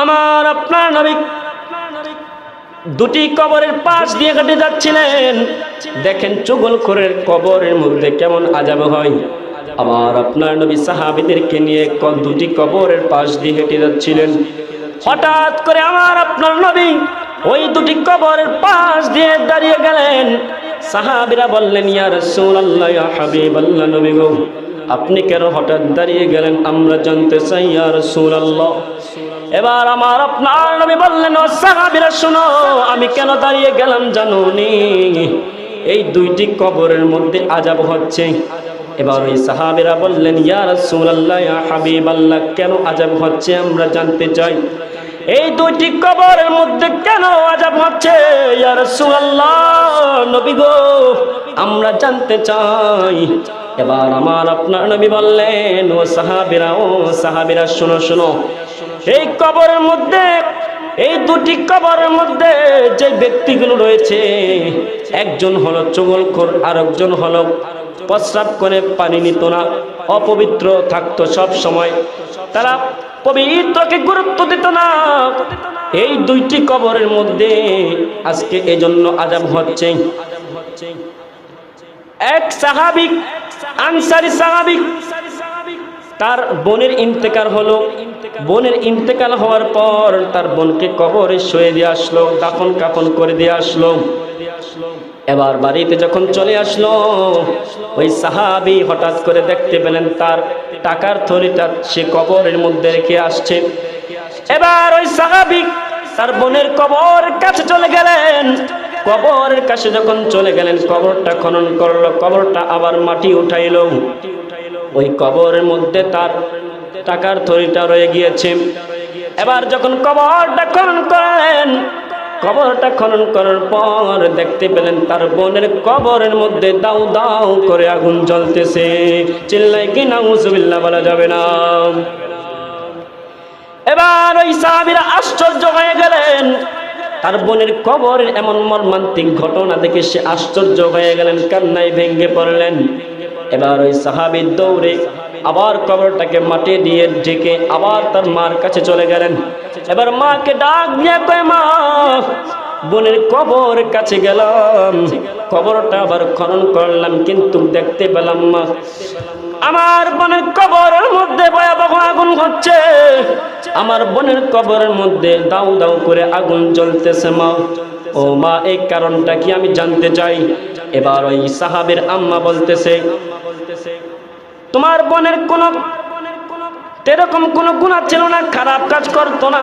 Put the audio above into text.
আমার আপনার নবী দুটি কবরের পাশ দিয়ে হেঁটে যাচ্ছিলেন। দেখেন চুগলখোরের কবরের মধ্যে কেমন আযাব হয়। আমার আপনার নবী সাহাবীদেরকে নিয়ে দুটি কবরের পাশ দিয়ে হেঁটে যাচ্ছিলেন। হঠাৎ করে আমার আপনার নবী ওই দুটি কবরের পাশ দিয়ে দাঁড়িয়ে গেলেন। সাহাবীরা বললেন, ইয়া রাসূলুল্লাহ, ইয়া হাবিবাল্লাহ, নবী গো আপনি কেন হঠাৎ দাঁড়িয়ে গেলেন, আমরা জানতে চাই ইয়া রাসূলুল্লাহ। এবার আমার আপনার নবী বললেন, ও সাহাবীরা শোনো, আমি কেন দাঁড়িয়ে গেলাম জানোনি? এই দুইটি কবরের মধ্যে আযাব হচ্ছে। এবার ওই সাহাবীরা বললেন, ইয়া রাসূলুল্লাহ, ইয়া হাবিবাল্লাহ, কেন আযাব হচ্ছে আমরা জানতে চাই। এই দুইটি কবরের মধ্যে কেন আযাব হচ্ছে ইয়া রাসূলুল্লাহ, নবী গো আমরা জানতে চাই। এবার আমার আপনার নবী বললেন, ও সাহাবীরা শোনো শোনো, এই কবরের মধ্যে, এই দুটি কবরের মধ্যে যে ব্যক্তিগুলো রয়েছে, একজন হলো চুগলখোর, আর একজন হলো প্রস্রাব করে পানি নিত না, অপবিত্র থাকতো সব সময়, তারা পবিত্রকে গুরুত্ব দিত না। এই দুইটি কবরের মধ্যে আজকে এজন্য আযাব হচ্ছে। এক সাহাবী, আনসারী সাহাবী, তার বোনের ইন্তেকাল হলো। বোনের ইন্তেকাল হওয়ার পর তার বোনকে কবরে শুয়ে দিয়ে আসলো, দাফন কাফন করে দিয়ে আসলো। এবার বাড়িতে যখন চলে আসলো, ওই সাহাবী হঠাৎ করে দেখতে পেলেন তার টাকার থলিটা সে কবরের মধ্যে রেখে আসছে। এবার ওই সাহাবী তার বোনের কবরের কাছে চলে গেলেন। কবরের কাছে যখন চলে গেলেন, কবরটা খনন করলো, কবরটা আবার মাটি উঠাইলো। ওই কবরের মধ্যে তার টাকার থলিটা রয়ে গিয়েছে। এবার যখন কবরটা খনন করলেন, কবরটা খনন করার পর দেখতে পেলেন তার বোনের কবরের মধ্যে দাউ দাউ করে আগুন জ্বলতেছে। চিল্লাই কি নাউজুবিল্লাহ বলা যাবে না? এবার ওই সাহাবীরা আশ্চর্য হয়ে গেলেন। তার বোনের কবরের এমন মর্মান্তিক ঘটনা দেখে সে আশ্চর্য হয়ে গেলেন, কান্নায় ভেঙে পড়লেন। এবার ওই সাহাবী দৌড়ে আবার কবরটাকে মাটি দিয়ে ঢেকে আবার তার মার কাছে চলে গেলেন। এবার মাকে ডাক দিয়ে কয়, মা বোনের কবরের কাছে গেলাম, কবরটা আবার খনন করলাম, কিন্তু দেখতে পেলাম মা আমার বোনের কবরের মধ্যে ভয়াবহ আগুন হচ্ছে, আমার বোনের কবরের মধ্যে দাউ দাউ করে আগুন জ্বলতেছে। মা, ও মা, এই কারণটা কি আমি জানতে চাই। এবার ওই সাহাবীর আম্মা বলতেছে, তোমার বোনের কোনো এরকম কোনো গুনাহ ছিল না, খারাপ কাজ করতো না।